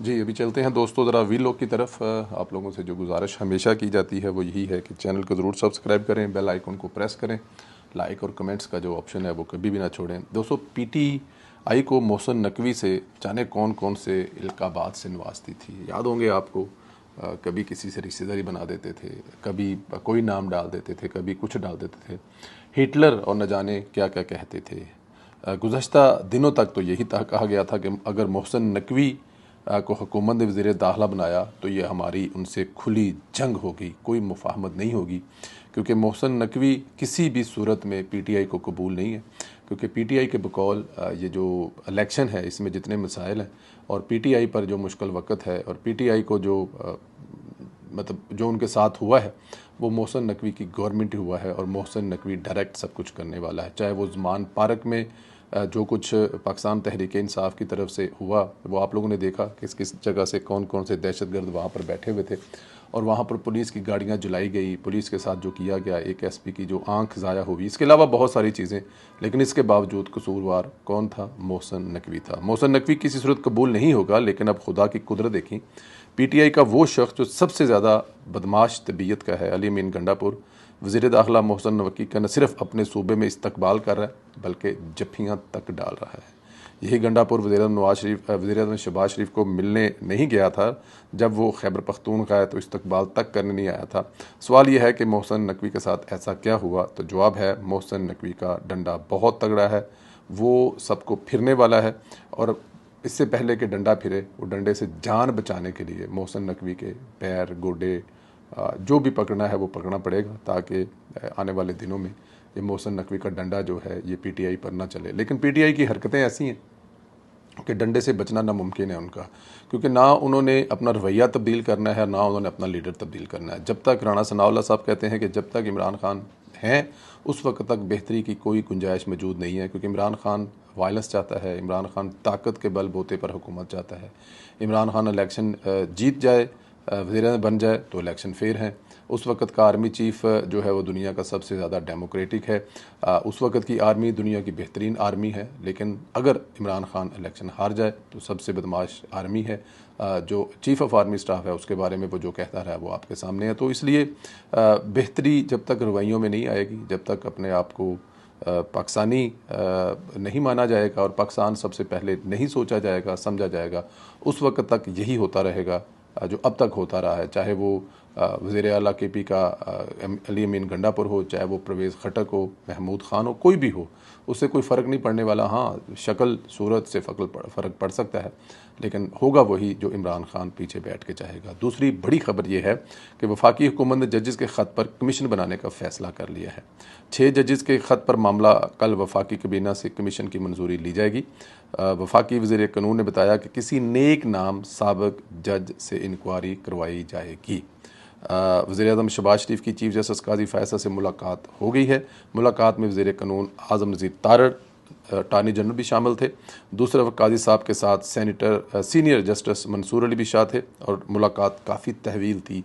जी, अभी चलते हैं दोस्तों ज़रा वीलॉग की तरफ। आप लोगों से जो गुजारिश हमेशा की जाती है वो यही है कि चैनल को ज़रूर सब्सक्राइब करें, बेल आइकन को प्रेस करें, लाइक और कमेंट्स का जो ऑप्शन है वो कभी भी ना छोड़ें। दोस्तों, पीटीआई को मोहसिन नकवी से जाने कौन कौन से इल्काबात से नवाजती थी। याद होंगे आपको, कभी किसी से रिश्तेदारी बना देते थे, कभी कोई नाम डाल देते थे, कभी कुछ डाल देते थे। हिटलर और न जाने क्या क्या कहते थे। गुज़श्ता दिनों तक तो यही कहा गया था कि अगर मोहसिन नकवी को हुकूमत ने वज़ीर दाखिला बनाया तो ये हमारी उनसे खुली जंग होगी, कोई मुफाहमत नहीं होगी, क्योंकि मोहसिन नकवी किसी भी सूरत में पीटीआई को कबूल नहीं है। क्योंकि पीटीआई के बकौल ये जो इलेक्शन है इसमें जितने मसाइल हैं और पीटीआई पर जो मुश्किल वक़्त है और पीटीआई को जो मतलब जो उनके साथ हुआ है वो मोहसिन नकवी की गवर्नमेंट हुआ है और मोहसिन नकवी डायरेक्ट सब कुछ करने वाला है। चाहे वो ज़मान पार्क में जो कुछ पाकिस्तान तहरीक इंसाफ की तरफ से हुआ वो आप लोगों ने देखा, किस किस जगह से कौन कौन से दहशतगर्द वहाँ पर बैठे हुए थे और वहाँ पर पुलिस की गाड़ियाँ जलाई गई, पुलिस के साथ जो किया गया, एक एसपी की जो आंख ज़ाया हुई, इसके अलावा बहुत सारी चीज़ें। लेकिन इसके बावजूद कसूरवार कौन था? मोहसिन नकवी था। मोहसिन नकवी किसी सूरत कबूल नहीं होगा, लेकिन अब खुदा की कुदरत देखी, पीटीआई का वो शख्स जो सबसे ज़्यादा बदमाश तबीयत का है, अली अमीन गंडापुर, वज़ीर दाखिला मोहसिन नकवी का न सिर्फ अपने सूबे में इस्तकबाल कर रहा है बल्कि जफ्फियाँ तक डाल रहा है। यही गंडापुर वज़ीर आज़म शहबाज शरीफ को मिलने नहीं गया था जब वो खैबर पख्तूनख्वा है तो इस्तकबाल तक करने नहीं आया था। सवाल यह है कि मोहसिन नकवी के साथ ऐसा क्या हुआ? तो जवाब है, मोहसिन नकवी का डंडा बहुत तगड़ा है, वो सबको फिरने वाला है और इससे पहले कि डंडा फिरे वो डंडे से जान बचाने के लिए मोहसिन नकवी के पैर गोडे जो भी पकड़ना है वो पकड़ना पड़ेगा, ताकि आने वाले दिनों में ये मोहसिन नकवी का डंडा जो है ये पीटीआई पर ना चले। लेकिन पीटीआई की हरकतें ऐसी हैं कि डंडे से बचना नामुमकिन है उनका, क्योंकि ना उन्होंने अपना रवैया तब्दील करना है, ना उन्होंने अपना लीडर तब्दील करना है। जब तक राणा सनाउल्लाह साहब कहते हैं कि जब तक इमरान खान हैं उस वक्त तक बेहतरी की कोई गुंजाइश मौजूद नहीं है, क्योंकि इमरान खान वायलेंस चाहता है, इमरान खान ताकत के बल बोते पर हुकूमत चाहता है। इमरान खान इलेक्शन जीत जाए, वज़ीर बन जाए तो इलेक्शन फेयर हैं। उस वक़्त का आर्मी चीफ़ जो है वो दुनिया का सबसे ज़्यादा डेमोक्रेटिक है। उस वक़्त की आर्मी दुनिया की बेहतरीन आर्मी है। लेकिन अगर इमरान खान इलेक्शन हार जाए तो सबसे बदमाश आर्मी है। जो चीफ़ ऑफ आर्मी स्टाफ है उसके बारे में वो जो कहता रहा है वो आपके सामने है। तो इसलिए बेहतरी जब तक रवैयों में नहीं आएगी, जब तक अपने आप को पाकिस्तानी नहीं माना जाएगा और पाकिस्तान सबसे पहले नहीं सोचा जाएगा, समझा जाएगा, उस वक्त तक यही होता रहेगा जो अब तक होता रहा है। चाहे वो वज़ीर आला केपी का अली अमीन गंडापुर हो, चाहे वो परवेज़ खटक हो, महमूद ख़ान हो, कोई भी हो, उससे कोई फ़र्क नहीं पड़ने वाला। हाँ, शक्ल सूरत से फ़र्क पड़ सकता है, लेकिन होगा वही जो इमरान खान पीछे बैठ के चाहेगा। दूसरी बड़ी खबर यह है कि वफाकी हुकूमत ने जजेस के ख़त पर कमीशन बनाने का फ़ैसला कर लिया है। 6 जजेस के ख़त पर मामला कल वफाकी काबीना से कमीशन की मंजूरी ली जाएगी। वफाकी वज़ीर कानून ने बताया कि किसी नेक नाम साबिक जज से इंक्वायरी करवाई जाएगी। वज़ीर आज़म शहबाज शरीफ की चीफ जस्टिस काजी फ़ैसल से मुलाकात हो गई है। मुलाकात में वज़ीर कानून आज़म नज़ीर तारड़, अटारनी जनरल भी शामिल थे। दूसरे वक्त काजी साहब के साथ सीनियर जस्टिस मंसूर अली भी शाह थे और मुलाकात काफ़ी तहवील थी।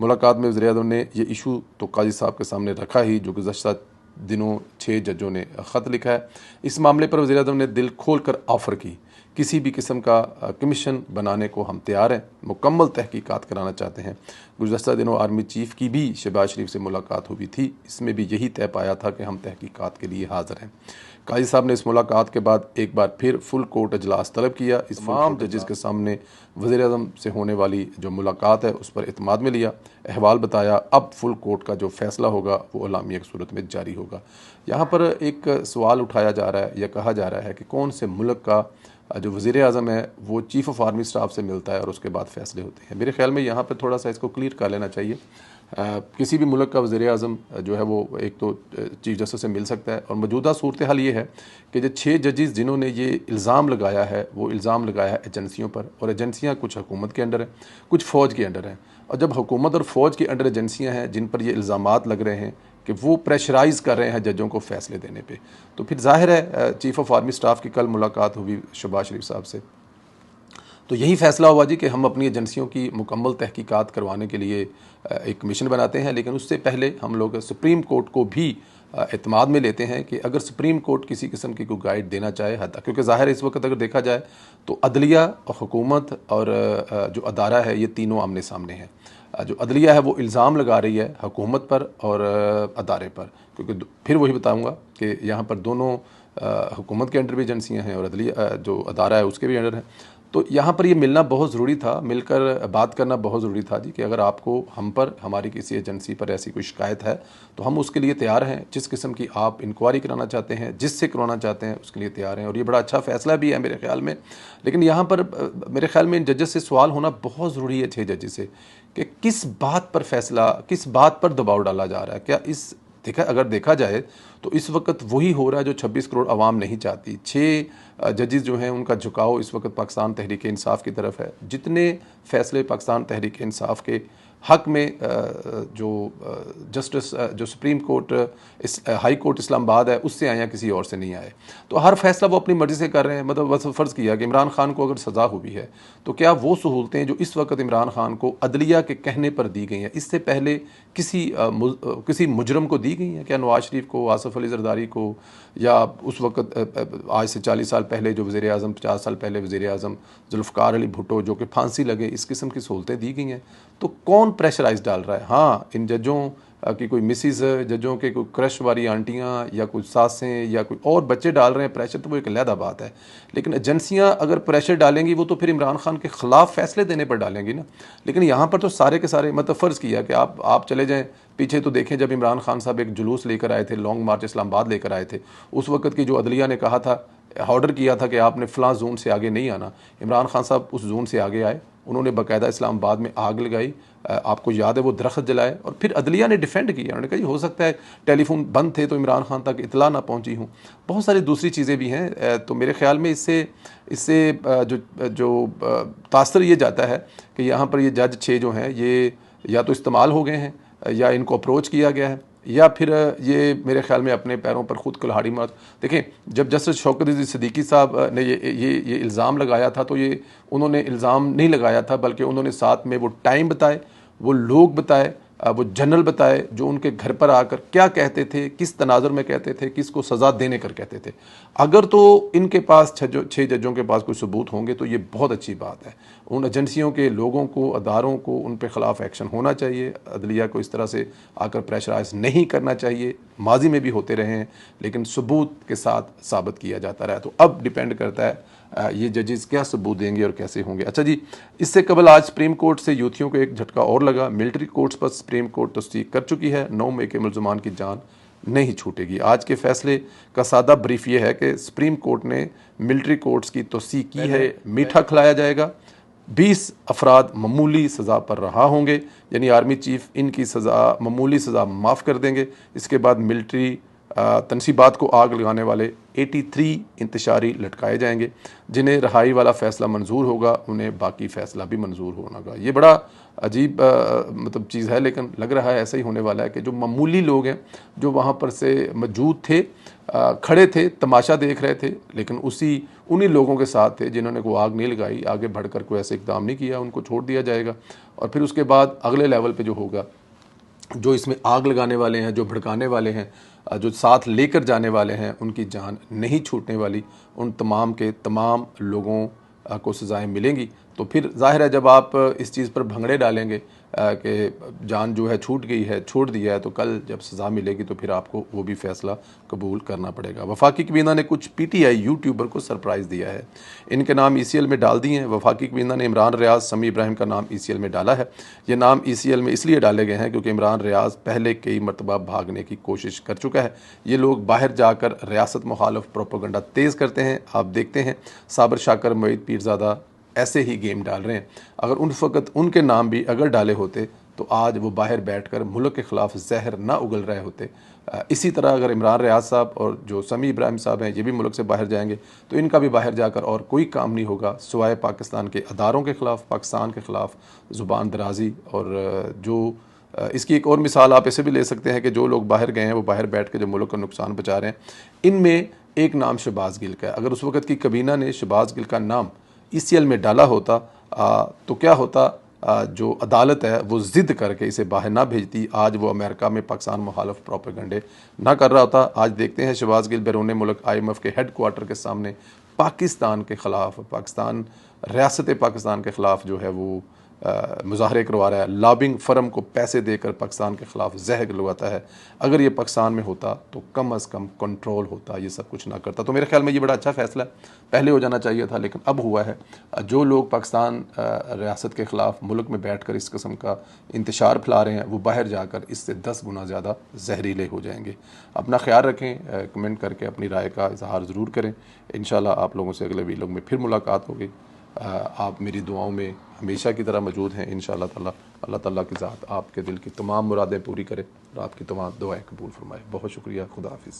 मुलाकात में वज़ीर आज़म ने यह इशू तो काजी साहब के सामने रखा ही जो गुज़श्ता दिनों 6 जजों ने ख़त लिखा है। इस मामले पर वज़ीर आज़म ने दिल खोल कर ऑफ़र की, किसी भी किस्म का कमीशन बनाने को हम तैयार हैं, मुकम्मल तहकीकात कराना चाहते हैं। गुज़श्ता दिनों आर्मी चीफ़ की भी शहबाज शरीफ से मुलाकात हुई थी, इसमें भी यही तय पाया था कि हम तहकीकात के लिए हाज़िर हैं। काजी साहब ने इस मुलाकात के बाद एक बार फिर फुल कोर्ट अजलास तलब किया। इस तमाम जजेस के सामने वज़ीर आज़म से होने वाली जो मुलाकात है उस पर इत्माद में लिया, अहवाल बताया। अब फुल कोर्ट का जो फ़ैसला होगा वो अलामिया की सूरत में जारी होगा। यहाँ पर एक सवाल उठाया जा रहा है या कहा जा रहा है कि कौन से मुल्क का जो वज़ीर आज़म है वो चीफ़ ऑफ आर्मी स्टाफ से मिलता है और उसके बाद फ़ैसले होते हैं। मेरे ख्याल में यहाँ पर थोड़ा सा इसको क्लियर कर लेना चाहिए। किसी भी मुल्क का वज़ीर आज़म जो है वो एक तो चीफ़ जस्टिस से मिल सकता है और मौजूदा सूरत हाल ये है कि जो 6 जजेस जिन्होंने ये इल्ज़ाम लगाया है वो इल्ज़ाम लगाया है एजेंसियों पर, और एजेंसियाँ कुछ हुकूमत के अंडर हैं, कुछ फ़ौज के अंडर हैं। और जब हुकूमत और फ़ौज के अंडर एजेंसियाँ हैं जिन पर ये इल्ज़ामात लग रहे हैं कि वो प्रेशराइज़ कर रहे हैं जजों को फ़ैसले देने पे, तो फिर ज़ाहिर है चीफ़ ऑफ आर्मी स्टाफ की कल मुलाकात हुई शहबाज शरीफ साहब से, तो यही फ़ैसला हुआ जी कि हम अपनी एजेंसियों की मुकम्मल तहकीकात करवाने के लिए एक कमीशन बनाते हैं। लेकिन उससे पहले हम लोग सुप्रीम कोर्ट को भी एतमाद में लेते हैं कि अगर सुप्रीम कोर्ट किसी किस्म की कोई गाइड देना चाहे, क्योंकि ज़ाहिर है इस वक्त अगर देखा जाए तो अदलिया और हुकूमत और जो अदारा है ये तीनों आमने सामने हैं। जो अदलिया है वो इल्ज़ाम लगा रही है हुकूमत पर और अदारे पर, क्योंकि फिर वही बताऊँगा कि यहाँ पर दोनों हुकूमत के अंडर भी एजेंसियाँ हैं और अदलिया जो अदारा है उसके भी अंडर हैं। तो यहाँ पर ये मिलना बहुत ज़रूरी था, मिलकर बात करना बहुत ज़रूरी था जी, कि अगर आपको हम पर, हमारी किसी एजेंसी पर ऐसी कोई शिकायत है तो हम उसके लिए तैयार हैं। जिस किस्म की आप इंक्वायरी कराना चाहते हैं, जिससे करवाना चाहते हैं, उसके लिए तैयार हैं। और ये बड़ा अच्छा फ़ैसला भी है मेरे ख्याल में। लेकिन यहाँ पर मेरे ख्याल में इन जजेस से सवाल होना बहुत ज़रूरी है, 6 जजेस से, कि किस बात पर फैसला, किस बात पर दबाव डाला जा रहा है। क्या इस अगर देखा जाए तो इस वक्त वही हो रहा है जो 26 करोड़ आवाम नहीं चाहती। 6 जजेस जो हैं उनका झुकाव इस वक्त पाकिस्तान तहरीक इंसाफ की तरफ है। जितने फैसले पाकिस्तान तहरीक इंसाफ के हक में जो जस्टिस जो supreme court high court Islamabad है उससे आए हैं, किसी और से नहीं आए। तो हर फैसला वो अपनी मर्ज़ी से कर रहे हैं। मतलब बस फ़र्ज़ किया कि इमरान खान को अगर सज़ा हुई है तो क्या वो सहूलतें जो इस वक्त इमरान खान को अदलिया के कहने पर दी गई हैं, इससे पहले किसी मुजरम को दी गई हैं? क्या नवाज शरीफ को, आसिफ अली जरदारी को, या उस वक्त आज से 40 साल पहले जो वज़ीर आज़म, 50 साल पहले वज़ीर आज़म जुल्फ़िकार अली भुट्टो जो कि फांसी लगे, इस किस्म की सहूलतें दी गई हैं? तो कौन प्रेशराइज डाल रहा है? हाँ, इन जजों कि कोई मिसिस जजों के कोई क्रश वाली आंटियाँ या कोई सासें या कोई और बच्चे डाल रहे हैं प्रेशर, तो वो एक अलहदा बात है। लेकिन एजेंसियाँ अगर प्रेशर डालेंगी वो तो फिर इमरान खान के ख़िलाफ़ फ़ैसले देने पर डालेंगी ना। लेकिन यहाँ पर तो सारे के सारे, मतलब फ़र्ज़ किया कि आप चले जाएँ पीछे तो देखें, जब इमरान खान साहब एक जुलूस लेकर आए थे, लॉन्ग मार्च इस्लामाबाद लेकर आए थे, उस वक्त की जो अदलिया ने कहा था, ऑर्डर किया था कि आपने फ़लाँ जोन से आगे नहीं आना, इमरान खान साहब उस जोन से आगे आए। उन्होंने बाकायदा इस्लामाबाद में आग लगाई, आपको याद है वो दरख्त जलाए, और फिर अदलिया ने डिफेंड किया। उन्होंने कहा हो सकता है टेलीफोन बंद थे तो इमरान खान तक इतला ना पहुंची हूँ। बहुत सारी दूसरी चीज़ें भी हैं। तो मेरे ख्याल में इससे जो तासर ये जाता है कि यहाँ पर ये जज 6 जो हैं ये या तो इस्तेमाल हो गए हैं, या इनको अप्रोच किया गया है, या फिर ये मेरे ख्याल में अपने पैरों पर खुद कुल्हाड़ी मार। देखें, जब जस्टिस शौकत अज़ीज़ सिद्दीकी साहब ने ये इल्ज़ाम लगाया था, तो ये उन्होंने इल्ज़ाम नहीं लगाया था, बल्कि उन्होंने साथ में वो टाइम बताए, वो लोग बताए, वो जनरल बताए जो उनके घर पर आकर क्या कहते थे, किस तनाज़ुर में कहते थे, किसको सज़ा देने कर कहते थे। अगर तो इनके पास 6 जजों के पास कोई सबूत होंगे तो ये बहुत अच्छी बात है। उन एजेंसियों के लोगों को, अदारों को, उन पे ख़िलाफ़ एक्शन होना चाहिए। अदलिया को इस तरह से आकर प्रेशराइज नहीं करना चाहिए। माजी में भी होते रहे हैं, लेकिन सबूत के साथ साबित किया जाता रहा। तो अब डिपेंड करता है ये जजेस क्या सबूत देंगे और कैसे होंगे। अच्छा जी, इससे कबल आज सुप्रीम कोर्ट से यूथियों को एक झटका और लगा। मिलिट्री कोर्ट्स पर सुप्रीम कोर्ट तस्दीक कर चुकी है, 9 मई के मुल्ज़मान की जान नहीं छूटेगी। आज के फैसले का सादा ब्रीफ ये है कि सुप्रीम कोर्ट ने मिलिट्री कोर्ट्स की तस्दीक की है, मीठा खिलाया जाएगा। 20 अफराद मामूली सज़ा पर रहा होंगे, यानी आर्मी चीफ इनकी सज़ा, मामूली सज़ा माफ़ कर देंगे। इसके बाद मिलिट्री तनसीबात को आग लगाने वाले 83 इंतशारी लटकाए जाएंगे। जिन्हें रहाई वाला फ़ैसला मंजूर होगा उन्हें बाकी फ़ैसला भी मंजूर होगा। ये बड़ा अजीब मतलब चीज़ है, लेकिन लग रहा है ऐसा ही होने वाला है कि जो मामूली लोग हैं जो वहाँ पर से मौजूद थे, खड़े थे, तमाशा देख रहे थे, लेकिन उन्हीं लोगों के साथ थे जिन्होंने कोई आग नहीं लगाई, आगे बढ़कर कोई ऐसे इकदाम नहीं किया, उनको छोड़ दिया जाएगा। और फिर उसके बाद अगले लेवल पे जो होगा, जो इसमें आग लगाने वाले हैं, जो भड़काने वाले हैं, जो साथ लेकर जाने वाले हैं, उनकी जान नहीं छूटने वाली। उन तमाम के तमाम लोगों को सज़ाएं मिलेंगी। तो फिर जाहिर है जब आप इस चीज़ पर भंगड़े डालेंगे कि जान जो है छूट गई है, छोड़ दिया है, तो कल जब सज़ा मिलेगी तो फिर आपको वो भी फ़ैसला कबूल करना पड़ेगा। वफाकी कबीना ने कुछ PTI यूट्यूबर को सरप्राइज़ दिया है। इनके नाम ECL में डाल दिए हैं। वफाकी कबीना ने इमरान रियाज, समी इब्राहिम का नाम ECL में डाला है। ये नाम ECL में इसलिए डाले गए हैं क्योंकि इमरान रियाज पहले कई मरतबा भागने की कोशिश कर चुका है। ये लोग बाहर जाकर रियासत मुखालिफ प्रोपेगेंडा तेज़ करते हैं। आप देखते हैं साबिर शाकर, मोईद पीरज़ादा ऐसे ही गेम डाल रहे हैं। अगर उस वक्त उनके नाम भी अगर डाले होते तो आज वो बाहर बैठकर मुल्क के ख़िलाफ़ जहर ना उगल रहे होते। इसी तरह अगर इमरान रियाज साहब और जो समी इब्राहिम साहब हैं ये भी मुल्क से बाहर जाएंगे तो इनका भी बाहर जाकर और कोई काम नहीं होगा सिवाय पाकिस्तान के अदारों के ख़िलाफ़, पाकिस्तान के ख़िलाफ़ ज़ुबान दराजी। और जो इसकी एक और मिसाल आप ऐसे भी ले सकते हैं कि जो लोग बाहर गए हैं वो बाहर बैठ के जो मुल्क का नुकसान पहुँचा रहे हैं। इनमें एक नाम शहबाज गिल का है। अगर उस वक्त की कबीना ने शहबाज गिल का नाम ECL में डाला होता तो क्या होता जो अदालत है वो ज़िद करके इसे बाहर ना भेजती, आज वो अमेरिका में पाकिस्तान मुखालफ प्रोपेगेंडे ना कर रहा होता। आज देखते हैं शहबाज गिल बैरून मुल्क IMF के हेड क्वार्टर के सामने पाकिस्तान के ख़िलाफ़, पाकिस्तान रियासत पाकिस्तान के ख़िलाफ़ जो है वो मुजाहरे करवा रहा है, लॉबिंग फर्म को पैसे देकर पाकिस्तान के ख़िलाफ़ जहर लगवाता है। अगर ये पाकिस्तान में होता तो कम अज़ कम कंट्रोल होता, ये सब कुछ ना करता। तो मेरे ख्याल में ये बड़ा अच्छा फ़ैसला पहले हो जाना चाहिए था, लेकिन अब हुआ है। जो लोग पाकिस्तान रियासत के ख़िलाफ़ मुल्क में बैठ कर इस किस्म का इंतशार फैला रहे हैं, वो बाहर जाकर इससे 10 गुना ज़्यादा जहरीले हो जाएंगे। अपना ख्याल रखें, कमेंट करके अपनी राय का इजहार ज़रूर करें। इंशाल्लाह आप लोगों से अगले वीडियो में फिर मुलाकात होगी। आप मेरी दुआओं में हमेशा की तरह मौजूद हैं इंशाअल्लाह ताला। अल्लाह ताला की ज़ात आपके दिल की तमाम मुरादें पूरी करे और आपकी तमाम दुआएं कबूल फरमाए। बहुत शुक्रिया। खुदा हाफिज़।